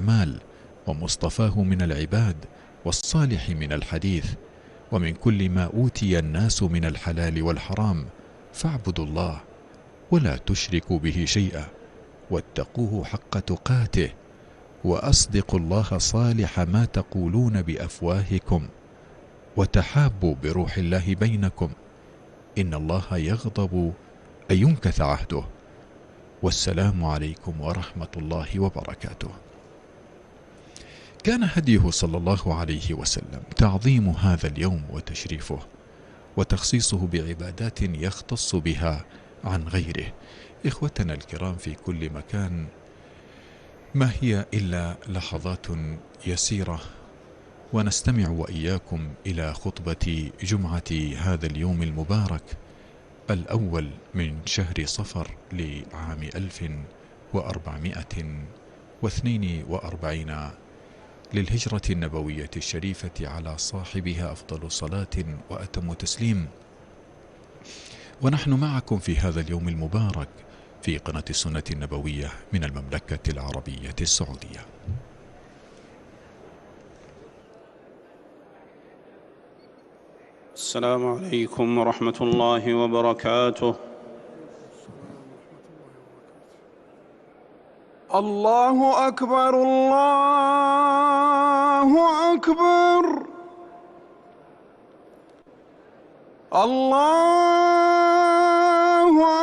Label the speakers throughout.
Speaker 1: الأعمال، ومصطفاه من العباد، والصالح من الحديث، ومن كل ما أوتي الناس من الحلال والحرام، فاعبدوا الله ولا تشركوا به شيئا، واتقوه حق تقاته، وأصدقوا الله صالح ما تقولون بأفواهكم، وتحابوا بروح الله بينكم، إن الله يغضب أن ينكث عهده. والسلام عليكم ورحمة الله وبركاته. كان هديه صلى الله عليه وسلم تعظيم هذا اليوم وتشريفه، وتخصيصه بعبادات يختص بها عن غيره. إخوتنا الكرام في كل مكان، ما هي إلا لحظات يسيرة ونستمع وإياكم إلى خطبة جمعة هذا اليوم المبارك الأول من شهر صفر لعام 1442 للهجرة النبوية الشريفة، على صاحبها أفضل صلاة وأتم تسليم. ونحن معكم في هذا اليوم المبارك في قناة السنة النبوية من المملكة العربية السعودية.
Speaker 2: السلام عليكم ورحمة الله وبركاته.
Speaker 3: الله أكبر، الله أكبر، الله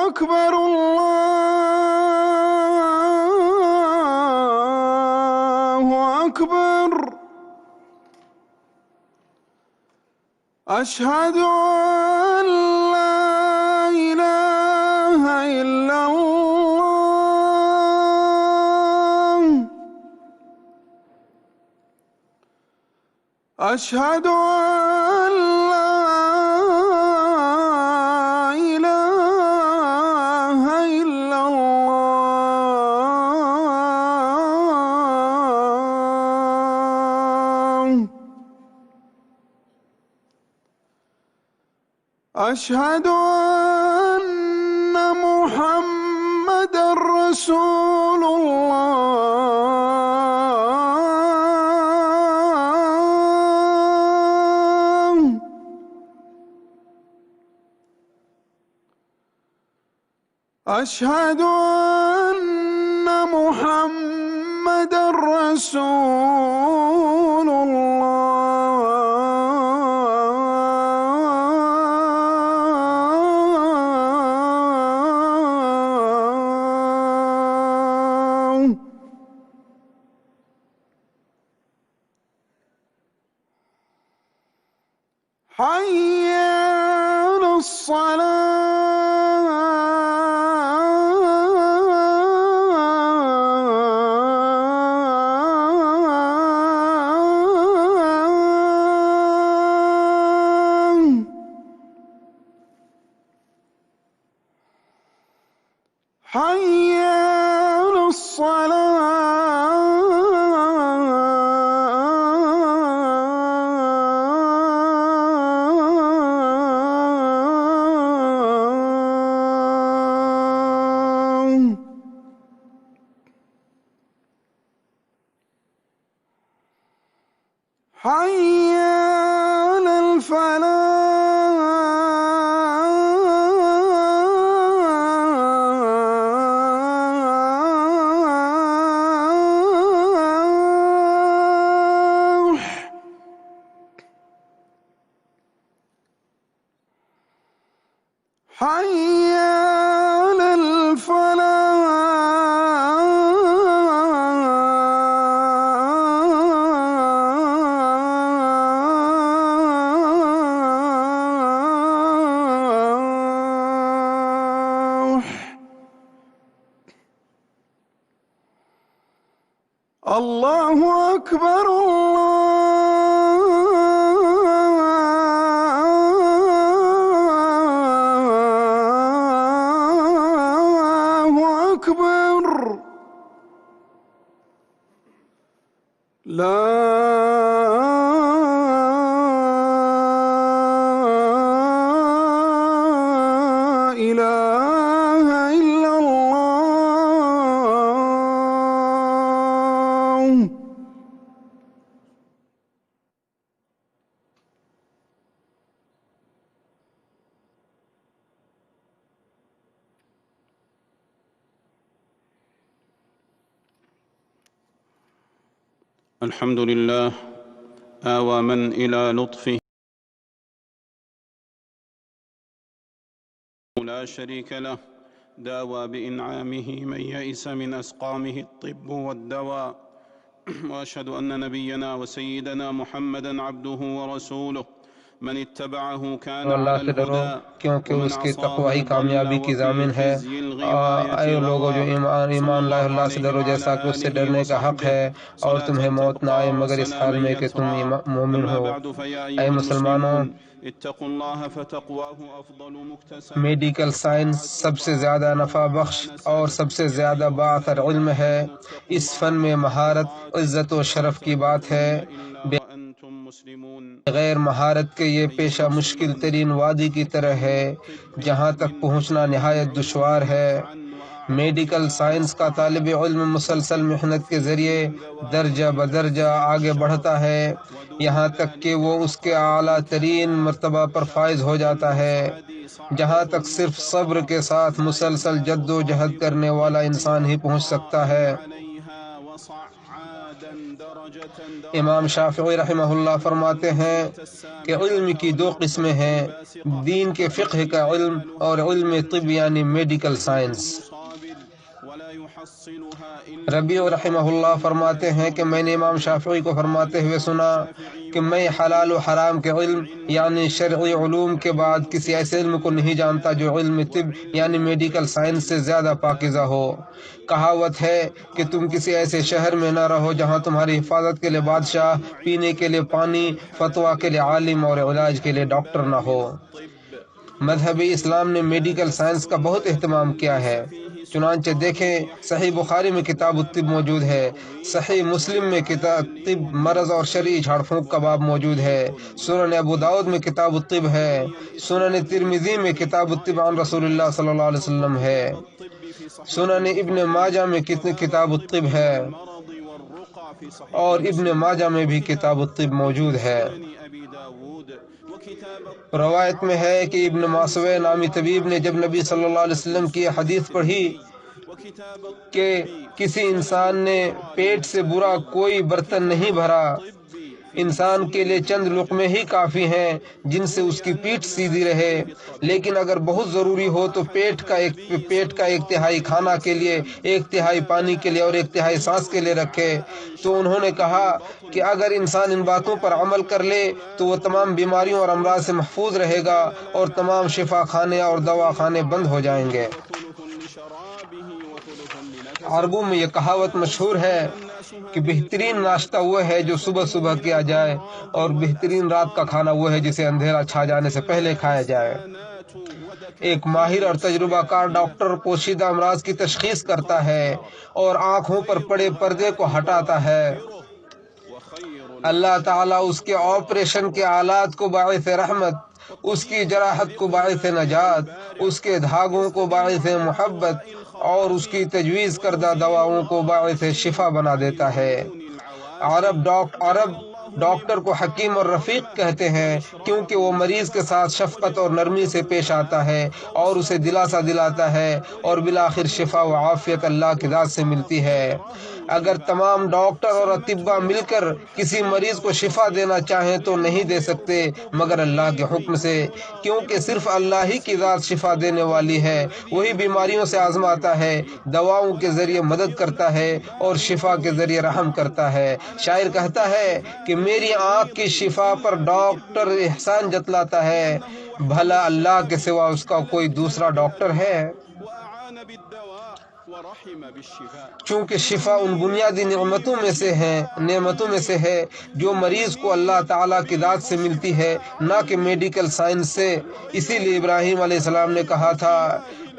Speaker 3: أكبر، الله أكبر. أشهد أن لا إله إلا الله، أشهد أن لا إله إلا الله، أشهد أن محمدًا رسول الله، أشهد أن محمدًا رسول الله. حي على الصلاة، حي على الصلاة. حي على الفلاح. حي على الفلاح. الله أكبر، الله أكبر. لا إله إلا الله.
Speaker 2: الحمد لله آوى من إلى لطفه لا شريك له، داوى بإنعامه من يئس من أسقامه الطب والدواء. وأشهد أن نبينا وسيدنا محمدًا عبده ورسوله من اتبعه كان
Speaker 4: اللہ
Speaker 2: على
Speaker 4: سے ڈرو
Speaker 2: الهدى
Speaker 4: کیونکہ
Speaker 2: ومن
Speaker 4: اس کی
Speaker 2: عصاه
Speaker 4: تقوی ہی
Speaker 2: ضل
Speaker 4: کامیابی کی
Speaker 2: وفي
Speaker 4: ضامن ہے۔
Speaker 2: خزي الغواية
Speaker 4: اے لوگوں جو
Speaker 2: غوى. صلى
Speaker 4: ایمان لائے
Speaker 2: الله
Speaker 4: اللہ سے
Speaker 2: عليه
Speaker 4: ڈرو جیسا کہ
Speaker 2: وعلى
Speaker 4: اس سے
Speaker 2: آله
Speaker 4: ڈرنے کا حق
Speaker 2: وصحبه
Speaker 4: ہے، اور
Speaker 2: صلاة
Speaker 4: تمہیں موت نہ آئے
Speaker 2: تبقى
Speaker 4: مگر اس حال
Speaker 2: وسلاما
Speaker 4: میں کہ تم
Speaker 2: يترى.
Speaker 4: مومن
Speaker 2: أما
Speaker 4: ہو۔
Speaker 2: بعد فيا
Speaker 4: اے
Speaker 2: أيها
Speaker 4: مسلمانوں،
Speaker 2: المسلمون اتقوا الله فتقواه أفضل مكتسب.
Speaker 4: میڈیکل سائنس سب سے زیادہ نفع بخش اور سب سے زیادہ بااثر علم ہے۔ اس فن میں مہارت عزت و شرف کی بات ہے۔ بغیر مہارت کے یہ پیشہ مشکل ترین وادی کی طرح ہے جہاں تک پہنچنا نہایت دشوار ہے۔ میڈیکل سائنس کا طالب علم مسلسل محنت کے ذریعے درجہ بدرجہ آگے بڑھتا ہے، یہاں تک کہ وہ اس کے اعلیٰ ترین مرتبہ پر فائز ہو جاتا ہے، جہاں تک صرف صبر کے ساتھ مسلسل جد و جہد کرنے والا انسان ہی پہنچ سکتا ہے۔ امام شافعی رحمہ اللہ فرماتے ہیں کہ علم کی دو قسمیں ہیں، دین کے فقہ کا علم اور علم طب یعنی میڈیکل سائنس۔ ربیع رحمہ اللہ فرماتے ہیں کہ میں نے امام شافعی کو فرماتے ہوئے سنا کہ میں حلال و حرام کے علم یعنی شرعی علوم کے بعد کسی ایسے علم کو نہیں جانتا جو علم طب یعنی میڈیکل سائنس سے زیادہ پاکیزہ ہو۔ کہاوت ہے کہ تم کسی ایسے شہر میں نہ رہو جہاں تمہاری حفاظت کے لیے بادشاہ، پینے کے لیے پانی، فتویٰ کے لیے عالم اور علاج کے لیے ڈاکٹر نہ ہو۔ مذہب اسلام نے میڈیکل سائنس کا بہت اہتمام کیا ہے، چنانچہ دیکھیں صحیح بخاری میں کتاب الطب موجود ہے، صحیح مسلم میں کتاب طب مرض اور شرعی جھاڑ پھونک کا باب موجود ہے، سنن ابو داؤد میں کتاب الطب ہے، سنن ترمذی میں کتاب الطب عن رسول اللہ صلی اللہ علیہ وسلم ہے، سنن ابن ماجہ میں کتاب الطب ہے، اور ابن ماجہ میں بھی کتاب الطب موجود ہے۔ روایت میں ہے کہ ابن ماسوی نامی طبیب نے جب نبی صلی اللہ علیہ وسلم کی حدیث پڑھی کہ کسی انسان نے پیٹ سے برا کوئی برتن نہیں بھرا، انسان کے لیے چند لقمے ہی کافی ہیں جن سے اس کی پیٹھ سیدھی رہے، لیکن اگر بہت ضروری ہو تو پیٹ کا ایک تہائی کھانا کے لیے، ایک تہائی پانی کے لیے اور ایک تہائی سانس کے لیے رکھے، تو انہوں نے کہا کہ اگر انسان ان باتوں پر عمل کر لے تو وہ تمام بیماریوں اور امراض سے محفوظ رہے گا اور تمام شفا خانے اور دوا خانے بند ہو جائیں گے۔ عربوں میں یہ کہاوت مشہور ہے کہ بہترین ناشتہ وہ ہے جو صبح صبح کیا جائے، اور بہترین رات کا کھانا وہ ہے جسے اندھیرا چھا جانے سے پہلے کھایا جائے۔ ایک ماہر اور تجربہ کار ڈاکٹر پوشیدہ امراض کی تشخیص کرتا ہے اور آنکھوں پر پڑے پردے کو ہٹاتا ہے۔ اللہ تعالیٰ اس کے آپریشن کے آلات کو باعث رحمت، اس کی جراحت کو باعث نجات، اس کے دھاگوں کو باعث محبت اور اس کی تجویز کردہ دواؤں کو باعث شفا بنا دیتا ہے۔ عرب ڈاکٹر کو حکیم اور رفیق کہتے ہیں کیونکہ وہ مریض کے ساتھ شفقت اور نرمی سے پیش آتا ہے اور اسے دلاسا دلاتا ہے، اور بالآخر شفا و عافیت اللہ کی ذات سے ملتی ہے۔ اگر تمام ڈاکٹر اور اطباء مل کر کسی مریض کو شفا دینا چاہیں تو نہیں دے سکتے مگر اللہ کے حکم سے، کیونکہ صرف اللہ ہی کی ذات شفا دینے والی ہے، وہی بیماریوں سے آزماتا ہے، دواؤں کے ذریعے مدد کرتا ہے اور شفا کے ذریعے رحم کرتا ہے۔ شاعر کہتا ہے کہ میری آنکھ کی شفا پر ڈاکٹر احسان جتلاتا ہے، بھلا اللہ کے سوا اس کا کوئی دوسرا ڈاکٹر ہے؟ چونکہ شفا ان بنیادی نعمتوں میں سے ہے جو مریض کو اللہ تعالیٰ کی ذات سے ملتی ہے، نہ کہ میڈیکل سائنس سے۔ اسی لیے ابراہیم علیہ السلام نے کہا تھا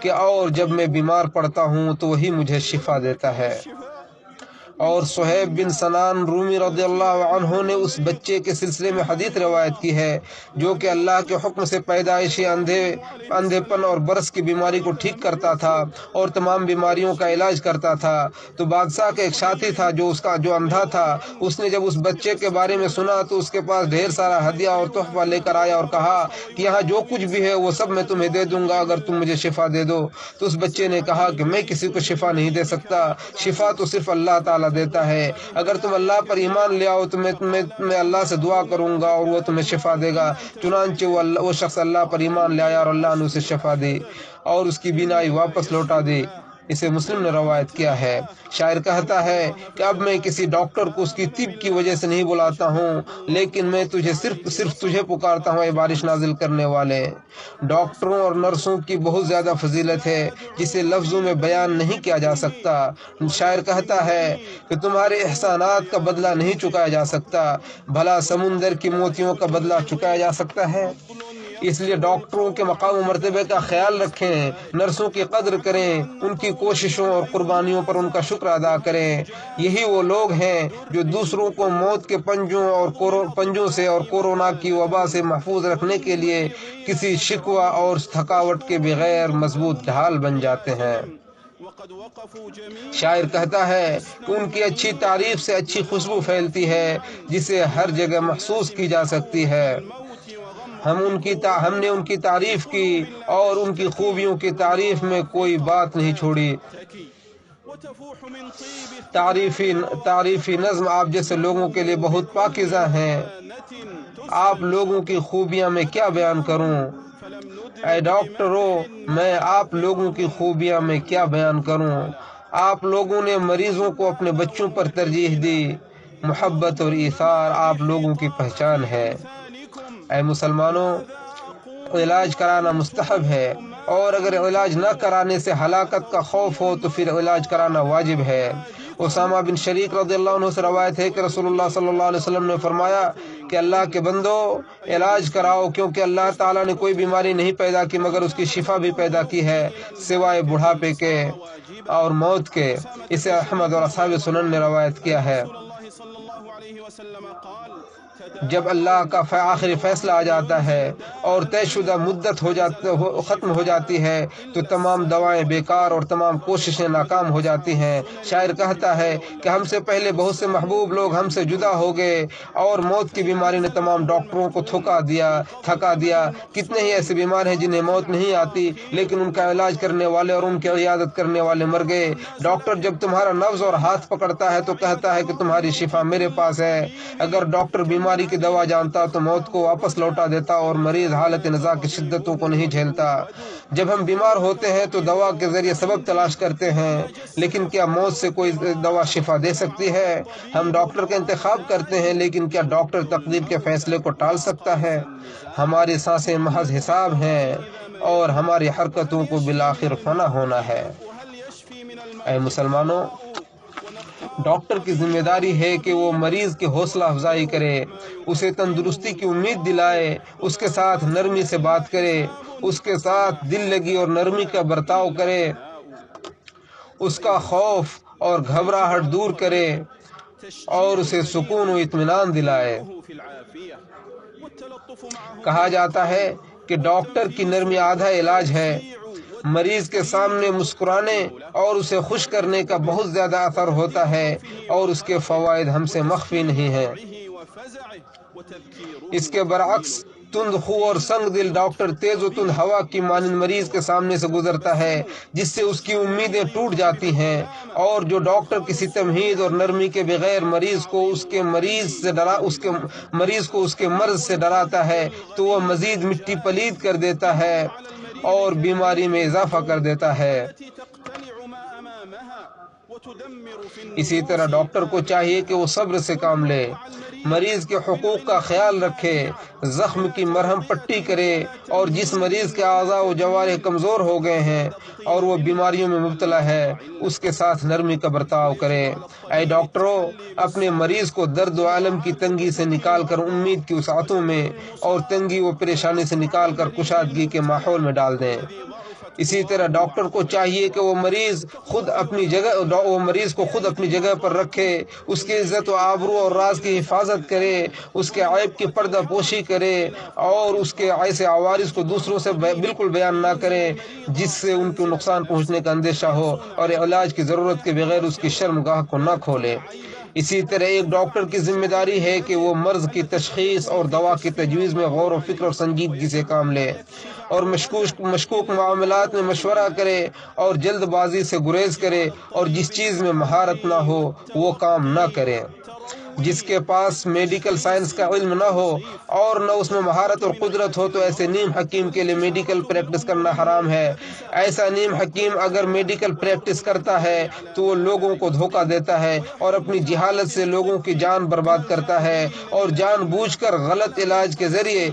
Speaker 4: کہ اور جب میں بیمار پڑتا ہوں تو وہی مجھے شفا دیتا ہے۔ اور صہیب بن سنان رومی رضی اللہ عنہ نے اس بچے کے سلسلے میں حدیث روایت کی ہے جو کہ اللہ کے حکم سے پیدائشی اندھے پن اور برس کی بیماری کو ٹھیک کرتا تھا اور تمام بیماریوں کا علاج کرتا تھا۔ تو بادشاہ کا ایک ساتھی تھا جو اندھا تھا، اس نے جب اس بچے کے بارے میں سنا تو اس کے پاس ڈھیر سارا ہدیہ اور تحفہ لے کر آیا اور کہا کہ یہاں جو کچھ بھی ہے وہ سب میں تمہیں دے دوں گا اگر تم مجھے شفا دے دو۔ تو اس بچے نے کہا کہ میں کسی کو شفا نہیں دے سکتا، شفا تو صرف اللہ تعالیٰ تعالیٰ دیتا ہے۔ اگر تم اللہ پر ایمان لے آؤ تو میں اللہ سے دعا کروں گا اور وہ تمہیں شفا دے گا۔ چنانچہ وہ شخص اللہ پر ایمان لے آیا اور اللہ نے اسے شفا دی اور اس کی بینائی واپس لوٹا دی۔ اسے مسلم نے روایت کیا ہے۔ شاعر کہتا ہے کہ اب میں کسی ڈاکٹر کو اس کی طب کی وجہ سے نہیں بلاتا ہوں، لیکن میں تجھے صرف تجھے پکارتا ہوں اے بارش نازل کرنے والے۔ ڈاکٹروں اور نرسوں کی بہت زیادہ فضیلت ہے جسے لفظوں میں بیان نہیں کیا جا سکتا۔ شاعر کہتا ہے کہ تمہارے احسانات کا بدلہ نہیں چکایا جا سکتا، بھلا سمندر کی موتیوں کا بدلہ چکایا جا سکتا ہے؟ اس لیے ڈاکٹروں کے مقام و مرتبے کا خیال رکھیں، نرسوں کی قدر کریں، ان کی کوششوں اور قربانیوں پر ان کا شکر ادا کریں۔ یہی وہ لوگ ہیں جو دوسروں کو موت کے پنجوں سے اور کورونا کی وبا سے محفوظ رکھنے کے لیے کسی شکوہ اور تھکاوٹ کے بغیر مضبوط ڈھال بن جاتے ہیں۔ شاعر کہتا ہے کہ ان کی اچھی تعریف سے اچھی خوشبو پھیلتی ہے جسے ہر جگہ محسوس کی جا سکتی ہے۔ ہم نے ان کی تعریف کی اور ان کی خوبیوں کی تعریف میں کوئی بات نہیں چھوڑی۔ تعریفی نظم آپ جیسے لوگوں کے لیے بہت پاکیزہ ہیں۔ آپ لوگوں کی خوبیاں میں کیا بیان کروں؟ اے ڈاکٹرو، میں آپ لوگوں کی خوبیاں میں کیا بیان کروں؟ آپ لوگوں نے مریضوں کو اپنے بچوں پر ترجیح دی۔ محبت اور ایثار آپ لوگوں کی پہچان ہے۔ اے مسلمانوں، علاج کرانا مستحب ہے، اور اگر علاج نہ کرانے سے ہلاکت کا خوف ہو تو پھر علاج کرانا واجب ہے۔ اسامہ بن شریک رضی اللہ عنہ سے روایت ہے کہ رسول اللہ صلی اللہ علیہ وسلم نے فرمایا کہ اللہ کے بندو علاج کراؤ، کیونکہ اللہ تعالیٰ نے کوئی بیماری نہیں پیدا کی مگر اس کی شفا بھی پیدا کی ہے سوائے بڑھاپے کے اور موت کے۔ اسے احمد اور اصحاب سنن نے روایت کیا ہے۔ جب اللہ کا آخری فیصلہ آ جاتا ہے اور طے شدہ مدت ختم ہو جاتی ہے تو تمام دوائیں بیکار اور تمام کوششیں ناکام ہو جاتی ہیں۔ شاعر کہتا ہے کہ ہم سے پہلے بہت سے محبوب لوگ ہم سے جدا ہو گئے اور موت کی بیماری نے تمام ڈاکٹروں کو تھکا دیا۔ کتنے ہی ایسے بیمار ہیں جنہیں موت نہیں آتی لیکن ان کا علاج کرنے والے اور ان کی عیادت کرنے والے مر گئے۔ ڈاکٹر جب تمہارا نبض اور ہاتھ پکڑتا ہے تو کہتا ہے کہ تمہاری شفا میرے پاس ہے۔ اگر ڈاکٹر بیماری کی دوا جانتا تو موت کو واپس لوٹا دیتا اور مریض حالت نزاع کی شدتوں کو نہیں جھیلتا۔ جب ہم بیمار ہوتے ہیں تو دوا کے ذریعے سبب تلاش کرتے ہیں، لیکن کیا موت سے کوئی دوا شفا دے سکتی ہے؟ ہم ڈاکٹر کا انتخاب کرتے ہیں، لیکن کیا ڈاکٹر تقدیر کے فیصلے کو ٹال سکتا ہے؟ ہماری سانسیں محض حساب ہیں اور ہماری حرکتوں کو بالآخر فنا ہونا ہے۔ اے مسلمانوں، ڈاکٹر کی ذمہ داری ہے کہ وہ مریض کی حوصلہ افزائی کرے، اسے تندرستی کی امید دلائے، اس کے ساتھ نرمی سے بات کرے، اس کے ساتھ دل لگی اور نرمی کا برتاؤ کرے، اس کا خوف اور گھبراہٹ دور کرے اور اسے سکون و اطمینان دلائے۔ کہا جاتا ہے کہ ڈاکٹر کی نرمی آدھا علاج ہے۔ مریض کے سامنے مسکرانے اور اسے خوش کرنے کا بہت زیادہ اثر ہوتا ہے اور اس کے فوائد ہم سے مخفی نہیں ہیں۔ اس کے برعکس تند خو اور سنگ دل ڈاکٹر تیز و تند ہوا کی مانند مریض کے سامنے سے گزرتا ہے، جس سے اس کی امیدیں ٹوٹ جاتی ہیں، اور جو ڈاکٹر کسی تمہید اور نرمی کے بغیر مریض کو اس کے مرض سے ڈراتا ہے تو وہ مزید مٹی پلید کر دیتا ہے اور بیماری میں اضافہ کر دیتا ہے۔ اسی طرح ڈاکٹر کو چاہیے کہ وہ صبر سے کام لے، مریض کے حقوق کا خیال رکھے، زخم کی مرہم پٹی کرے، اور جس مریض کے اعضاء و جوارح کمزور ہو گئے ہیں اور وہ بیماریوں میں مبتلا ہے اس کے ساتھ نرمی کا برتاؤ کرے۔ اے ڈاکٹروں، اپنے مریض کو درد و الم کی تنگی سے نکال کر امید کی وسعتوں میں اور تنگی و پریشانی سے نکال کر کشادگی کے ماحول میں ڈال دیں۔ اسی طرح ڈاکٹر کو چاہیے کہ وہ مریض کو خود اپنی جگہ پر رکھے، اس کی عزت و آبرو اور راز کی حفاظت کرے، اس کے عیب کی پردہ پوشی کرے اور اس کے ایسے عوارض کو دوسروں سے بالکل بیان نہ کرے جس سے ان کو نقصان پہنچنے کا اندیشہ ہو، اور علاج کی ضرورت کے بغیر اس کی شرمگاہ کو نہ کھولے۔ اسی طرح ایک ڈاکٹر کی ذمہ داری ہے کہ وہ مرض کی تشخیص اور دوا کی تجویز میں غور و فکر اور سنجیدگی سے کام لے اور مشکوک معاملات میں مشورہ کرے اور جلد بازی سے گریز کرے اور جس چیز میں مہارت نہ ہو وہ کام نہ کرے۔ جس کے پاس میڈیکل سائنس کا علم نہ ہو اور نہ اس میں مہارت اور قدرت ہو تو ایسے نیم حکیم کے لیے میڈیکل پریکٹس کرنا حرام ہے۔ ایسا نیم حکیم اگر میڈیکل پریکٹس کرتا ہے تو وہ لوگوں کو دھوکہ دیتا ہے اور اپنی جہالت سے لوگوں کی جان برباد کرتا ہے اور جان بوجھ کر غلط علاج کے ذریعے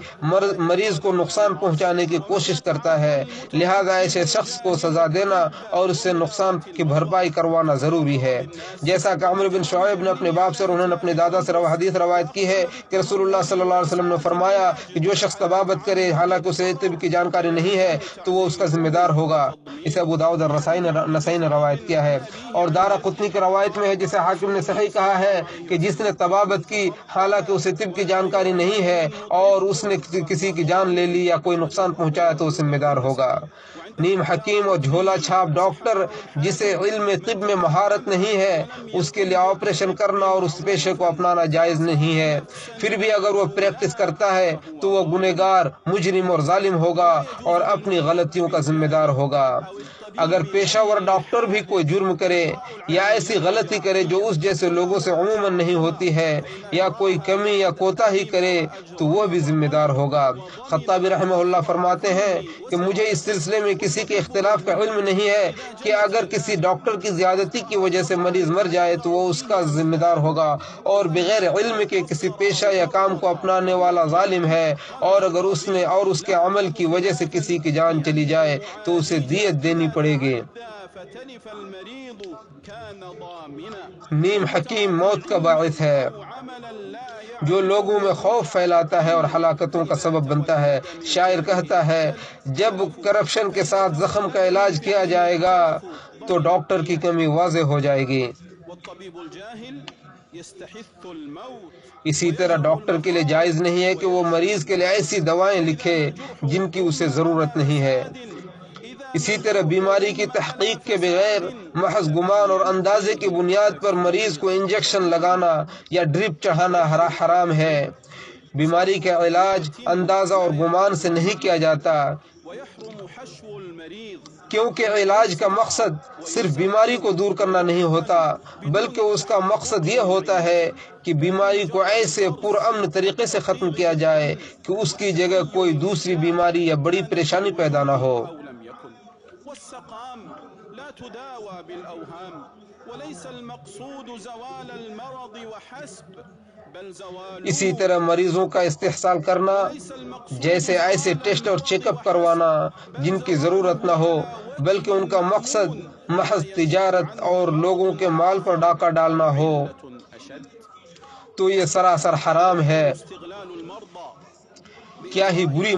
Speaker 4: مریض کو نقصان پہنچانے کی کوشش کرتا ہے۔ لہذا ایسے شخص کو سزا دینا اور اس سے نقصان کی بھرپائی کروانا ضروری ہے۔ جیسا کہ عمرو بن شعیب نے اپنے باپ سے اور انہوں نے اپنے دادا سے حدیث روایت کی ہے کہ رسول اللہ صلی اللہ علیہ وسلم نے فرمایا کہ جو شخص طبابت کرے حالانکہ اسے طب کی جانکاری نہیں ہے تو وہ اس کا ذمہ دار ہوگا۔ اسے ابو داؤد اور نسائی نے روایت کیا ہے۔ اور دارقطنی کی روایت میں ہے جسے حاکم نے صحیح کہا ہے کہ جس نے طبابت کی حالانکہ اسے طب کی جانکاری نہیں ہے اور اس نے کسی کی جان لے لی یا کوئی نقصان پہنچایا تو وہ ذمہ دار ہوگا۔ نیم حکیم اور جھولا چھاپ ڈاکٹر جسے علم طب میں مہارت نہیں ہے اس کے لیے آپریشن کرنا اور اس پیشے کو اپنانا جائز نہیں ہے۔ پھر بھی اگر وہ پریکٹس کرتا ہے تو وہ گنہگار، مجرم اور ظالم ہوگا اور اپنی غلطیوں کا ذمہ دار ہوگا۔ اگر پیشہ ور ڈاکٹر بھی کوئی جرم کرے یا ایسی غلطی کرے جو اس جیسے لوگوں سے عموماً نہیں ہوتی ہے یا کوئی کمی یا کوتاہی کرے تو وہ بھی ذمہ دار ہوگا۔ خطابی رحمہ اللہ فرماتے ہیں کہ مجھے اس سلسلے میں کسی کے اختلاف کا علم نہیں ہے کہ اگر کسی ڈاکٹر کی زیادتی کی وجہ سے مریض مر جائے تو وہ اس کا ذمہ دار ہوگا اور بغیر علم کے کسی پیشہ یا کام کو اپنانے والا ظالم ہے اور اگر اس نے اور اس کے عمل کی وجہ سے کسی کی جان چلی جائے تو اسے دیت دینی پڑے گی۔ نیم حکیم موت کا باعث ہے جو لوگوں میں خوف پھیلاتا ہے اور ہلاکتوں کا سبب بنتا ہے۔ شاعر کہتا ہے جب کرپشن کے ساتھ زخم کا علاج کیا جائے گا تو ڈاکٹر کی کمی واضح ہو جائے گی۔ اسی طرح ڈاکٹر کے لیے جائز نہیں ہے کہ وہ مریض کے لیے ایسی دوائیں لکھے جن کی اسے ضرورت نہیں ہے۔ اسی طرح بیماری کی تحقیق کے بغیر محض گمان اور اندازے کی بنیاد پر مریض کو انجیکشن لگانا یا ڈرپ چڑھانا حرام ہے۔ بیماری کا علاج اندازہ اور گمان سے نہیں کیا جاتا کیونکہ علاج کا مقصد صرف بیماری کو دور کرنا نہیں ہوتا بلکہ اس کا مقصد یہ ہوتا ہے کہ بیماری کو ایسے پرامن طریقے سے ختم کیا جائے کہ اس کی جگہ کوئی دوسری بیماری یا بڑی پریشانی پیدا نہ ہو۔ اسی طرح مریضوں کا استحصال کرنا جیسے ایسے ٹیسٹ اور چیک اپ کروانا جن کی ضرورت نہ ہو بلکہ ان کا مقصد محض تجارت اور لوگوں کے مال پر ڈاکہ ڈالنا ہو تو یہ سراسر حرام ہے۔ کیا ہی بری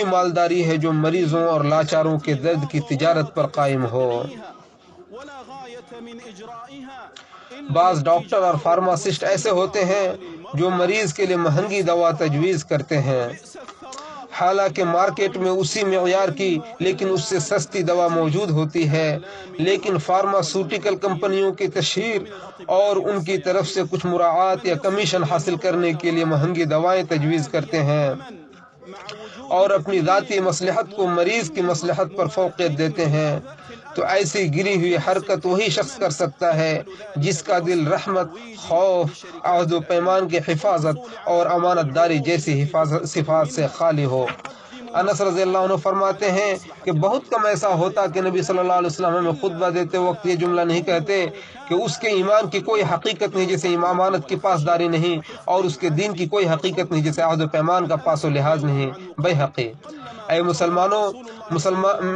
Speaker 4: مالداری ہے جو مریضوں اور لاچاروں کے درد کی تجارت پر قائم ہو۔ بعض ڈاکٹر اور فارماسسٹ ایسے ہوتے ہیں جو مریض کے لیے مہنگی دوا تجویز کرتے ہیں حالانکہ مارکیٹ میں اسی معیار کی لیکن اس سے سستی دوا موجود ہوتی ہے، لیکن فارماسیوٹیکل کمپنیوں کی تشہیر اور ان کی طرف سے کچھ مراعات یا کمیشن حاصل کرنے کے لیے مہنگی دوائیں تجویز کرتے ہیں اور اپنی ذاتی مصلحت کو مریض کی مصلحت پر فوقیت دیتے ہیں۔ تو ایسی گری ہوئی حرکت وہی شخص کر سکتا ہے جس کا دل رحمت، خوف، عہد و پیمان کی حفاظت اور امانت داری جیسی صفات سے خالی ہو۔ انس رضی اللہ عنہ فرماتے ہیں کہ بہت کم ایسا ہوتا کہ نبی صلی اللہ علیہ وسلم میں خطبہ دیتے وقت یہ جملہ نہیں کہتے کہ اس کے ایمان کی کوئی حقیقت نہیں جیسے امانت کی پاسداری نہیں اور اس کے دین کی کوئی حقیقت نہیں جیسے عہد و پیمان کا پاس و لحاظ نہیں۔ بیہقی۔ اے مسلمانوں،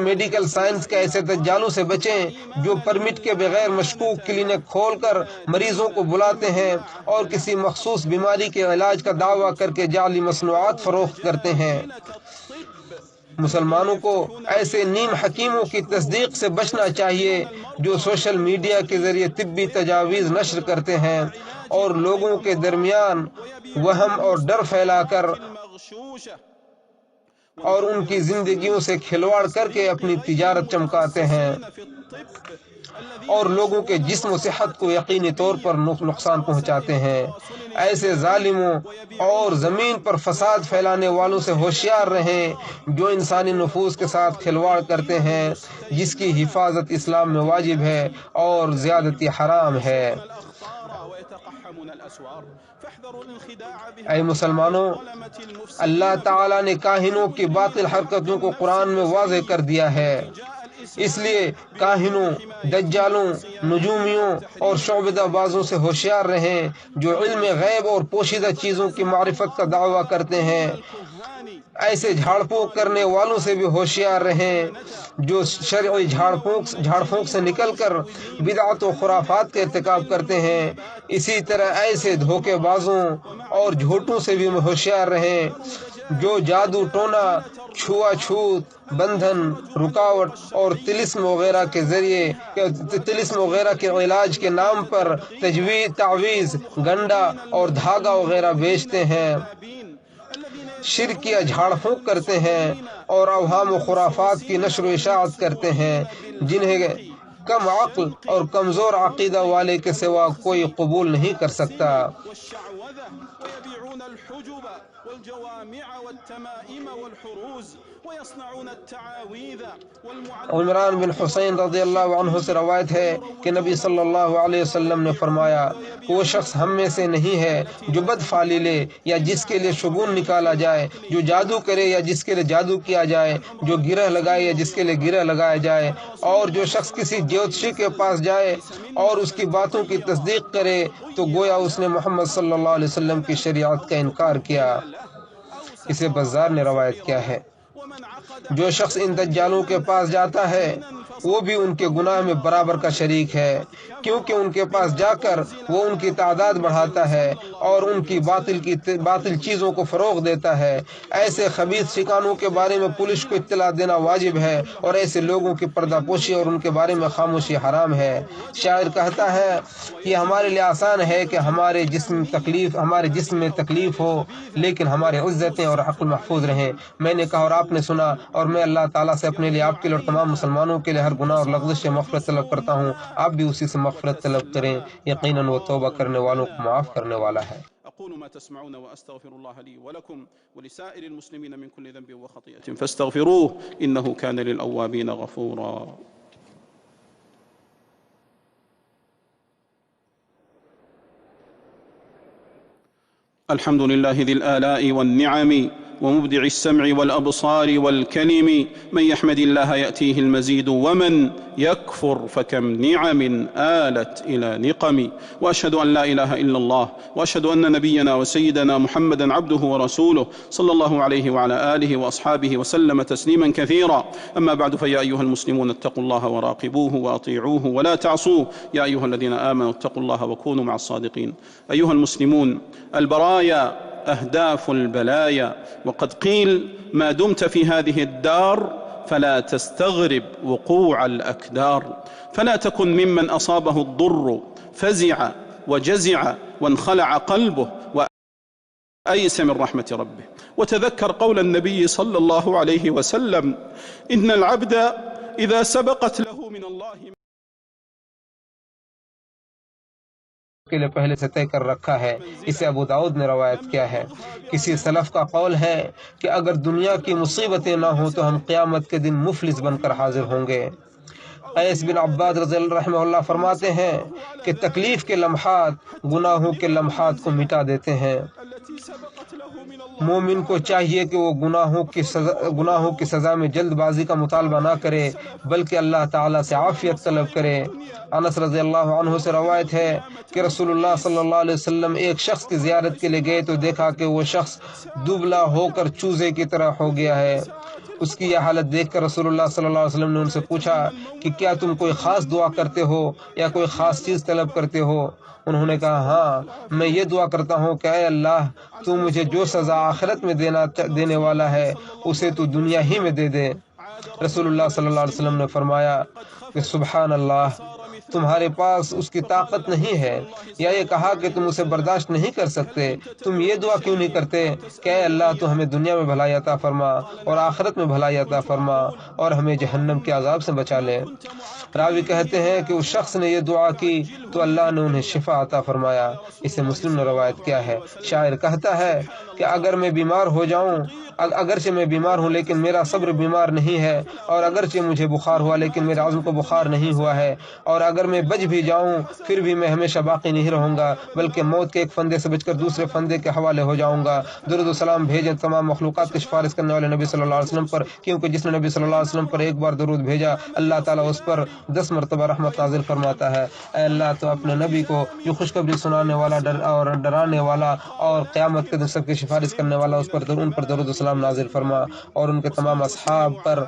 Speaker 4: میڈیکل سائنس کے ایسے دجالوں سے بچیں جو پرمٹ کے بغیر مشکوک کلینک کھول کر مریضوں کو بلاتے ہیں اور کسی مخصوص بیماری کے علاج کا دعویٰ کر کے جعلی مصنوعات فروخت کرتے ہیں۔ مسلمانوں کو ایسے نیم حکیموں کی تصدیق سے بچنا چاہیے جو سوشل میڈیا کے ذریعے طبی تجاویز نشر کرتے ہیں اور لوگوں کے درمیان وہم اور ڈر پھیلا کر اور ان کی زندگیوں سے کھلواڑ کر کے اپنی تجارت چمکاتے ہیں۔ اور لوگوں کے جسم و صحت کو یقینی طور پر نقصان پہنچاتے ہیں۔ ایسے ظالموں اور زمین پر فساد پھیلانے والوں سے ہوشیار رہیں جو انسانی نفوس کے ساتھ کھلواڑ کرتے ہیں، جس کی حفاظت اسلام میں واجب ہے اور زیادتی حرام ہے۔ اے مسلمانوں، اللہ تعالیٰ نے کاہنوں کی باطل حرکتوں کو قرآن میں واضح کر دیا ہے، اس لیے کاہنوں، دجالوں، نجومیوں اور شعبدہ بازوں سے ہوشیار رہیں جو علم غیب اور پوشیدہ چیزوں کی معرفت کا دعویٰ کرتے ہیں۔ ایسے جھاڑ پھونک کرنے والوں سے بھی ہوشیار رہیں جو شرعی جھاڑ پھونک سے نکل کر بدعت و خرافات کا ارتکاب کرتے ہیں۔ اسی طرح ایسے دھوکے بازوں اور جھوٹوں سے بھی ہوشیار رہیں جو جادو ٹونا، چھوا چھوت، بندھن، رکاوٹ اور طلسم وغیرہ کے علاج کے نام پر تعویذ، گنڈا اور دھاگا وغیرہ بیچتے ہیں، شرک یا جھاڑ پھونک کرتے ہیں اور اوہام و خرافات کی نشر و اشاعت کرتے ہیں، جنہیں کم عقل اور کمزور عقیدہ والے کے سوا کوئی قبول نہیں کر سکتا۔ عمران بن حسین رضی اللہ عنہ سے روایت ہے کہ نبی صلی اللہ علیہ وسلم نے فرمایا کہ وہ شخص ہم میں سے نہیں ہے جو بد فعلی لے یا جس کے لیے شگون نکالا جائے، جو جادو کرے یا جس کے لیے جادو کیا جائے، جو گرہ لگائے یا جس کے لیے گرہ لگایا جائے، اور جو شخص کسی جوتشی کے پاس جائے اور اس کی باتوں کی تصدیق کرے تو گویا اس نے محمد صلی اللہ علیہ وسلم کی شریعت کا انکار کیا۔ اسے بزار نے روایت کیا ہے۔ جو شخص ان دجالوں کے پاس جاتا ہے وہ بھی ان کے گناہ میں برابر کا شریک ہے، کیونکہ ان کے پاس جا کر وہ ان کی تعداد بڑھاتا ہے اور ان کی باطل چیزوں کو فروغ دیتا ہے۔ ایسے خبیث ٹھکانوں کے بارے میں پولیس کو اطلاع دینا واجب ہے اور ایسے لوگوں کی پردہ پوشی اور ان کے بارے میں خاموشی حرام ہے۔ شاعر کہتا ہے یہ ہمارے لیے آسان ہے کہ ہمارے جسم میں تکلیف ہو لیکن ہماری عزتیں اور عقل محفوظ رہیں۔ میں نے کہا اور آپ نے سنا، اور میں اللہ تعالیٰ سے اپنے لیے، آپ کے لیے اور تمام مسلمانوں کے لیے ہر گناہ اور لغزش سے مغفرت طلب کرتا ہوں۔ آپ بھی اسی سے مغفرت طلب کریں، یقیناً وہ توبہ کرنے والوں کو معاف کرنے والا ہے۔
Speaker 2: أقول ما تسمعون وأستغفر الله لي ولكم ولسائر المسلمين من كل ذنب وخطيئة فاستغفروه إنه كان للأوابين غفورا. الحمد لله ذي الآلاء والنعم ومبدع السمع والأبصار والكلم، من يحمد الله يأتيه المزيد ومن يكفر فكم نعم آلت إلى نقم. وأشهد أن لا إله إلا الله وأشهد أن نبينا وسيدنا محمدا عبده ورسوله صلى الله عليه وعلى آله وأصحابه وسلم تسليما كثيرا. أما بعد، فيا أيها المسلمون اتقوا الله وراقبوه وأطيعوه ولا تعصوه، يا أيها الذين آمنوا اتقوا الله وكونوا مع الصادقين. أيها المسلمون، البرايا أهداف البلايا، وقد قيل ما دمت في هذه الدار فلا تستغرب وقوع الأكدار، فلا تكن ممن أصابه الضر فزع وجزع وانخلع قلبه وأيس من رحمة ربه. وتذكر قول النبي صلى الله عليه وسلم: إن العبد إذا سبقت له من الله
Speaker 4: کے لیے پہلے سے طے کر رکھا ہے۔ اسے ابو داؤد نے روایت کیا ہے۔ کسی سلف کا قول ہے کہ اگر دنیا کی مصیبتیں نہ ہوں تو ہم قیامت کے دن مفلس بن کر حاضر ہوں گے۔ قیس بن عباد رضی اللہ رحمہ اللہ فرماتے ہیں کہ تکلیف کے لمحات گناہوں کے لمحات کو مٹا دیتے ہیں۔ مومن کو چاہیے کہ وہ گناہوں کی سزا میں جلد بازی کا مطالبہ نہ کرے بلکہ اللہ تعالیٰ سے عافیت طلب کرے۔ انس رضی اللہ عنہ سے روایت ہے کہ رسول اللہ صلی اللہ علیہ وسلم ایک شخص کی زیارت کے لیے گئے تو دیکھا کہ وہ شخص دبلا ہو کر چوزے کی طرح ہو گیا ہے۔ اس کی یہ حالت دیکھ کر رسول اللہ صلی اللہ علیہ وسلم نے ان سے پوچھا کہ کیا تم کوئی خاص دعا کرتے ہو یا کوئی خاص چیز طلب کرتے ہو؟ انہوں نے کہا ہاں، میں یہ دعا کرتا ہوں کہ اے اللہ، تو مجھے جو سزا آخرت میں دینے والا ہے اسے تو دنیا ہی میں دے دے۔ رسول اللہ صلی اللہ علیہ وسلم نے فرمایا کہ سبحان اللہ، تمہارے پاس اس کی طاقت نہیں ہے، یا یہ کہا کہ تم اسے برداشت نہیں کر سکتے، تم یہ دعا کیوں نہیں کرتے کہ اے اللہ تو ہمیں دنیا میں بھلائی عطا فرما اور آخرت میں بھلائی عطا فرما اور ہمیں جہنم کے عذاب سے بچا لے۔ راوی کہتے ہیں کہ اس شخص نے یہ دعا کی تو اللہ نے انہیں شفا عطا فرمایا۔ اسے مسلم نے روایت کیا ہے۔ شاعر کہتا ہے کہ اگر میں بیمار ہو جاؤں، اگرچہ میں بیمار ہوں لیکن میرا صبر بیمار نہیں ہے، اور اگرچہ مجھے بخار ہوا لیکن میرے عزم کو بخار نہیں ہوا ہے، اور اگر میں بچ بھی جاؤں پھر بھی میں ہمیشہ باقی نہیں رہوں گا، بلکہ موت کے ایک فندے سے بچ کر دوسرے فندے کے حوالے ہو جاؤں گا۔ درود و سلام بھیجیں تمام مخلوقات کی سفارش کرنے والے نبی صلی اللہ علیہ وسلم پر، کیونکہ جس نے نبی صلی اللہ علیہ وسلم پر ایک بار درود بھیجا اللہ تعالیٰ اس پر 10 مرتبہ رحمت نازل فرماتا ہے۔ اے اللہ تو اپنے نبی کو جو خوشخبری سنانے والا اور ڈرانے والا اور قیامت کے دن سب کی سفارش کرنے والا اس پر ان پر درود و سلام نازل فرما، اور ان کے تمام اصحاب پر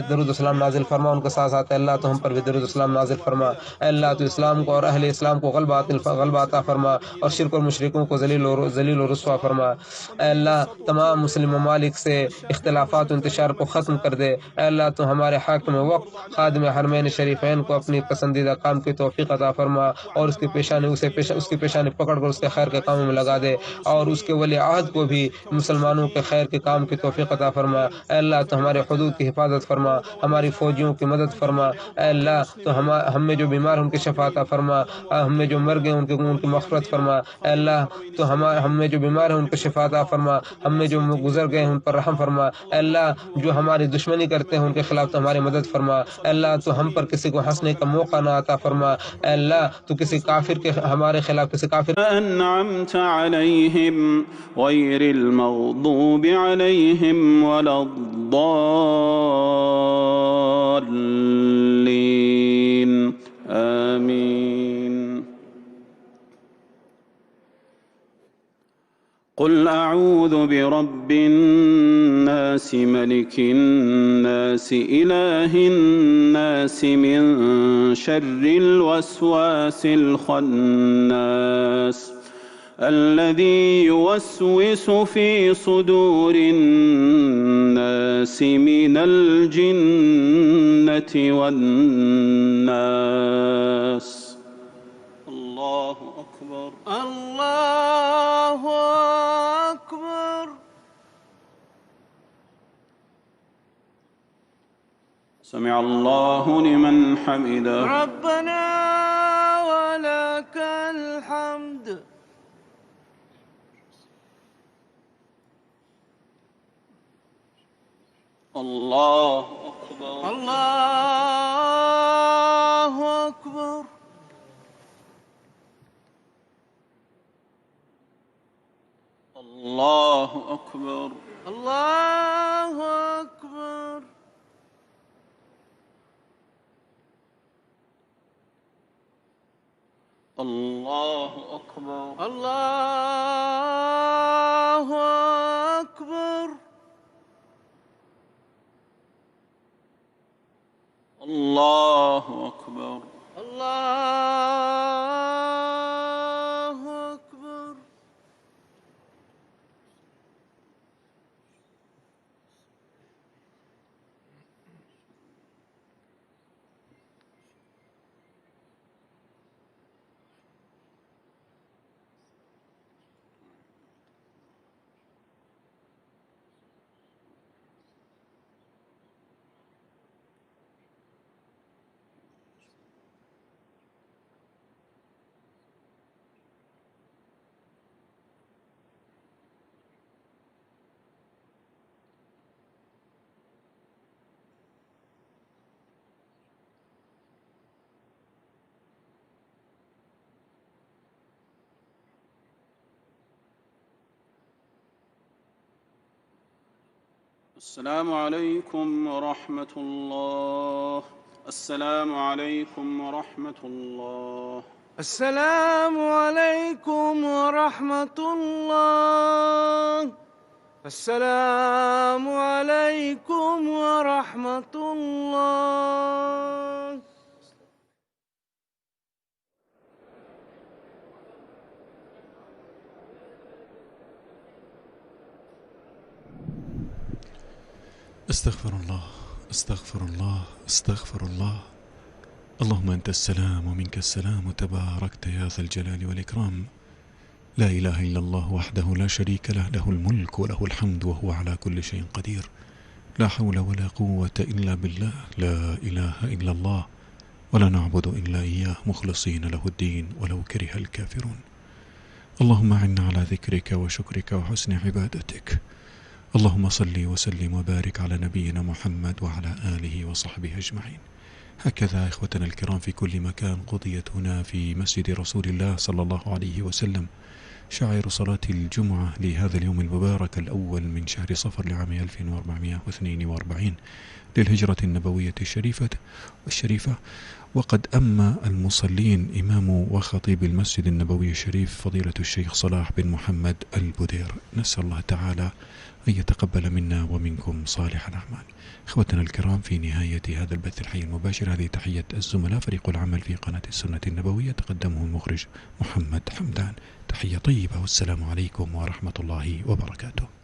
Speaker 4: درود و سلام نازل فرما، ان کے ساتھ ساتھ اللہ تو ہم پر بھی درود و سلام نازل فرما۔ اے اللہ تو اسلام کو اور اہل اسلام کو غلبہ عطا فرما اور شرک اور مشرکوں کو ذلیل و رسوا فرما۔ اے اللہ تمام مسلم ممالک سے اختلافات و انتشار کو ختم کر دے۔ اے اللہ تو ہمارے حاکم وقت خادم حرمین شریفین کو اپنی پسندیدہ کام کی توفیق عطا فرما اور اس کی پیشانی پکڑ کر اس کے خیر کے کاموں میں لگا دے، اور اس کے ولی عہد کو بھی مسلمانوں کے خیر کے کام کی توفیق عطا فرما۔ اے اللہ تو ہمارے حدود کی حفاظت فرما، ہماری فوجیوں کی مدد فرما۔ اے اللہ تو ہم میں جو بیمار ان کی شفا عطا فرما، ہم میں جو مر گئے ان کی مغفرت فرما۔ اے اللہ تو ہم میں جو بیمار ہیں ان کو شفا عطا فرما، ہم میں جو گزر گئے ہیں ان پر رحم فرما۔ اے اللہ جو ہماری دشمنی کرتے ہیں ان کے خلاف تو ہماری مدد فرما۔ اے اللہ تو ہم پر کسی کو ہنسنے کا موقع نہ عطا فرما۔ اے اللہ تو کسی کافر کے ہمارے خلاف کسی کافر
Speaker 2: أنعمت عليهم غير المغضوب عليهم ولا الضالين آمين. قل أعوذ برب الناس ملك الناس إله الناس من شر الوسواس الخناس الذي يوسوس في صدور الناس من الجنة والناس. الله أكبر. الله أكبر. سمع الله لمن حمده.
Speaker 5: ربنا ولك الحمد.
Speaker 2: الله أكبر.
Speaker 5: الله أكبر.
Speaker 2: الله أكبر.
Speaker 5: الله أكبر.
Speaker 2: الله أكبر.
Speaker 5: الله أكبر.
Speaker 2: الله أكبر.
Speaker 5: الله أكبر.
Speaker 2: السلام عليكم ورحمة الله. السلام عليكم ورحمة الله.
Speaker 5: السلام عليكم ورحمة الله. السلام عليكم ورحمة الله.
Speaker 1: استغفر الله استغفر الله استغفر الله. اللهم أنت السلام ومنك السلام، تباركت يا ذا الجلال والإكرام. لا إله إلا الله وحده لا شريك له، له الملك وله الحمد وهو على كل شيء قدير. لا حول ولا قوة إلا بالله، لا إله إلا الله، ولا نعبد إلا إياه مخلصين له الدين ولو كره الكافرون. اللهم أعنا على ذكرك وشكرك وحسن عبادتك. اللهم صل وسلم وبارك على نبينا محمد وعلى آله وصحبه أجمعين. هكذا إخوتنا الكرام في كل مكان قضيت هنا في مسجد رسول الله صلى الله عليه وسلم شعائر صلاة الجمعة لهذا اليوم المبارك الأول من شهر صفر لعام 1442 للهجرة النبوية الشريفة. وقد أما المصلين إمام وخطيب المسجد النبوي الشريف فضيلة الشيخ صلاح بن محمد البدير. نسأل الله تعالى أن يتقبل منا ومنكم صالح الأعمال. إخوتنا الكرام، في نهاية هذا البث الحي المباشر هذه تحية الزملاء فريق العمل في قناة السنة النبوية، تقدمه المخرج محمد حمدان. تحية طيبة، والسلام عليكم ورحمة الله وبركاته.